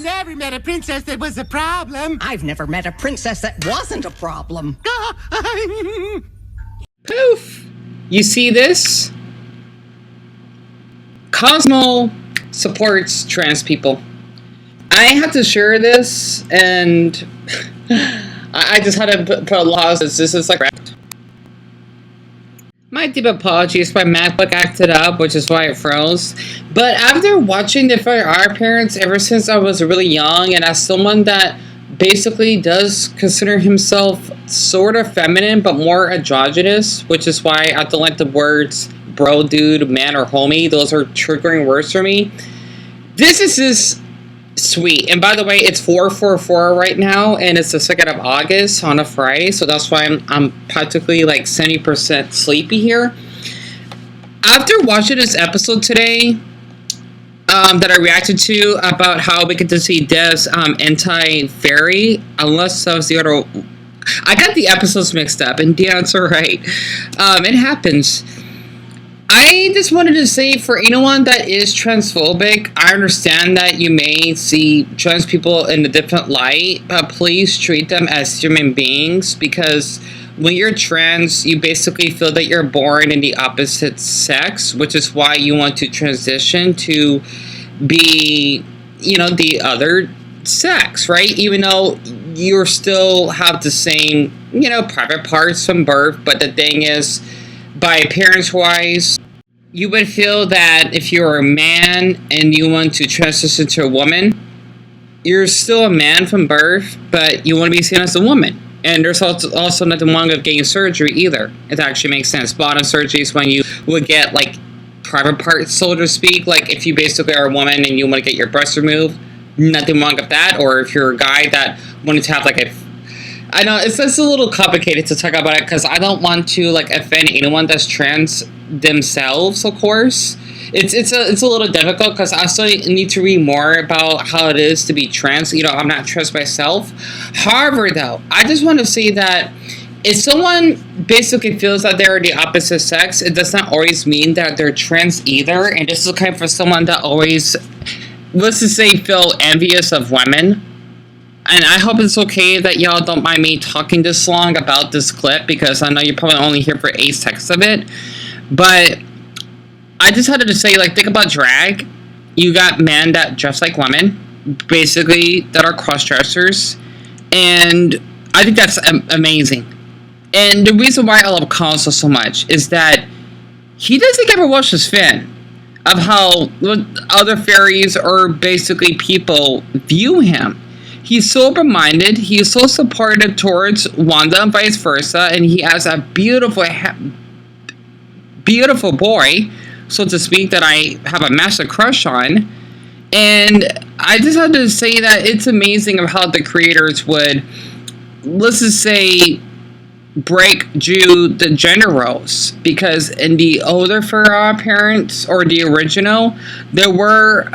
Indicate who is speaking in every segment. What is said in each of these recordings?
Speaker 1: never met a princess that was a problem.
Speaker 2: I've never met a princess that wasn't a problem.
Speaker 3: Poof! You see this? Cosmo supports trans people. I had to share this, and I just had to put a laws. This is like my deep apologies. My MacBook acted up, which is why it froze. But after watching the Fairly OddParents ever since I was really young, and as someone that basically does consider himself sort of feminine but more androgynous, which is why I don't like the words bro, dude, man, or homie. Those are triggering words for me. This is just sweet. And by the way, it's 4/4/4 right now, and it's the 2nd of August on a Friday, so that's why I'm practically like 70% sleepy here. After watching this episode today, that I reacted to about how we get to see Dev's anti-fairy, unless that was the other. I got the episodes mixed up, and Dion's alright. It happens. I just wanted to say, for anyone that is transphobic, I understand that you may see trans people in a different light, but please treat them as human beings, because when you're trans, you basically feel that you're born in the opposite sex, which is why you want to transition to be, you know, the other sex, right? Even though you still have the same, you know, private parts from birth, but the thing is, by appearance-wise, you would feel that if you're a man and you want to transition to a woman, you're still a man from birth, but you want to be seen as a woman. And there's also nothing wrong with getting surgery either. It actually makes sense. Bottom surgery is when you would get, like, private parts, so to speak. Like, if you basically are a woman and you want to get your breast removed, nothing wrong with that. Or if you're a guy that wanted to have, like, a... I know, it's a little complicated to talk about it, because I don't want to, like, offend anyone that's trans themselves, of course. It's a little difficult, because I still need to read more about how it is to be trans. You know, I'm not trans myself. However, though, I just want to say that if someone basically feels that they're the opposite sex, it does not always mean that they're trans either. And this is kind of for someone that always, let's just say, feel envious of women. And I hope it's okay that y'all don't mind me talking this long about this clip, because I know you're probably only here for 8 seconds of it. But I just had to say, like, think about drag. You got men that dress like women, basically, that are cross-dressers. And I think that's amazing. And the reason why I love Cosmo so much is that he doesn't ever wash his fin of how other fairies or basically people view him. He's so open-minded, he's so supportive towards Wanda and vice versa, and he has a beautiful boy, so to speak, that I have a massive crush on. And I just had to say that it's amazing of how the creators would, let's just say, break the gender roles, because in the older Fairly OddParents, or the original, there were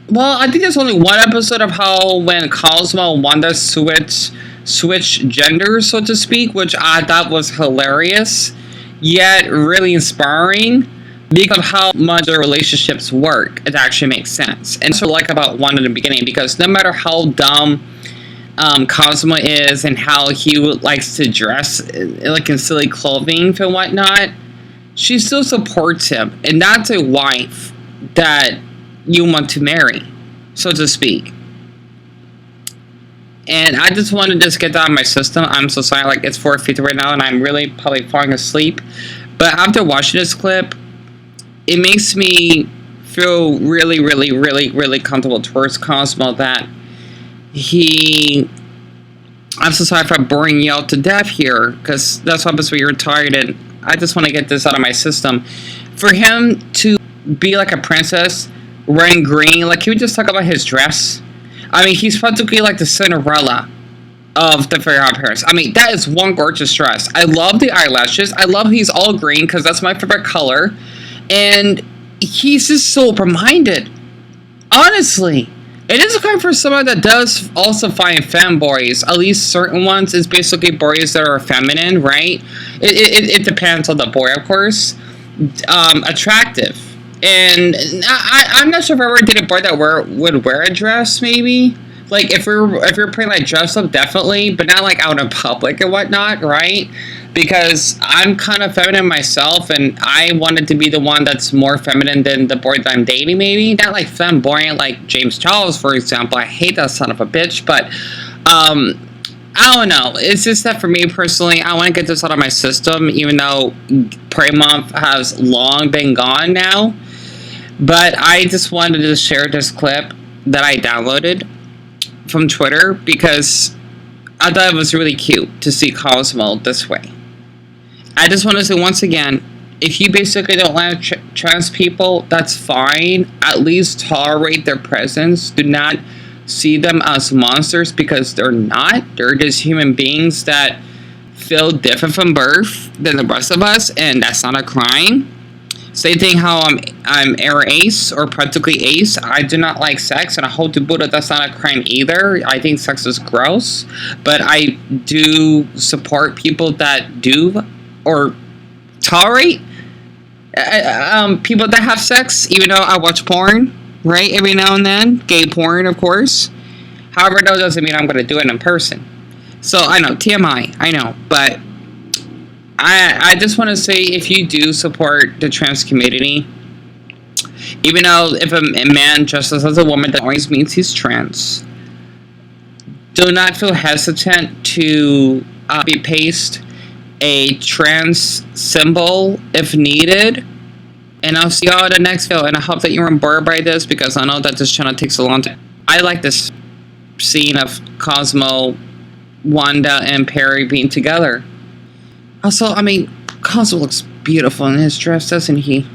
Speaker 3: well, I think there's only one episode of how when Cosmo and Wanda switch genders, so to speak, which I thought was hilarious, yet really inspiring, because of how much their relationships work. It actually makes sense. And so I like about Wanda in the beginning, because no matter how dumb Cosmo is and how he likes to dress like in silly clothing and whatnot, she still supports him. And that's a wife that you want to marry, so to speak. And I just want to just get that out of my system. I'm so sorry, like, it's 4:50 right now, and I'm really probably falling asleep. But after watching this clip, it makes me feel really, really, really, really comfortable towards Cosmo, that I'm so sorry if I'm boring you out to death here, because that's what happens when you're tired, and I just want to get this out of my system. For him to be like a princess, wearing green, like, can we just talk about his dress? I mean, he's practically like the Cinderella of the Fairly OddParents. I mean, that is one gorgeous dress. I love the eyelashes. I love he's all green, because that's my favorite color. And he's just so open-minded. Honestly. It is kind of for someone that does also find femboys, at least certain ones, is basically boys that are feminine, right? It depends on the boy, of course. Attractive. And I'm not sure if I ever did a boy that would wear a dress, maybe. Like, if you're playing, like, dress up, definitely, but not, like, out in public and whatnot, right? Because I'm kind of feminine myself, and I wanted to be the one that's more feminine than the boy that I'm dating, maybe. Not, like, flamboyant, like James Charles, for example. I hate that son of a bitch, but, I don't know. It's just that for me, personally, I want to get this out of my system, even though Pride Month has long been gone now. But I just wanted to share this clip that I downloaded from Twitter because I thought it was really cute to see Cosmo this way. I just want to say once again, if you basically don't like trans people, that's fine. At least tolerate their presence. Do not see them as monsters because they're not. They're just human beings that feel different from birth than the rest of us, and that's not a crime. Same thing how I'm ace or practically ace. I do not like sex, and I hope to Buddha that's not a crime either. I think sex is gross, but I do support people that do or tolerate people that have sex, even though I watch porn, right, every now and then. Gay porn, of course. However, that doesn't mean I'm going to do it in person. So, I know, TMI, I know, but I just want to say, if you do support the trans community, even though if a man dresses as a woman, that always means he's trans, do not feel hesitant to paste a trans symbol if needed. And I'll see y'all in the next video, and I hope that you're on board by this, because I know that this channel takes a long time. I like this scene of Cosmo, Wanda, and Peri being together. Also, I mean, Cosmo looks beautiful in his dress, doesn't he?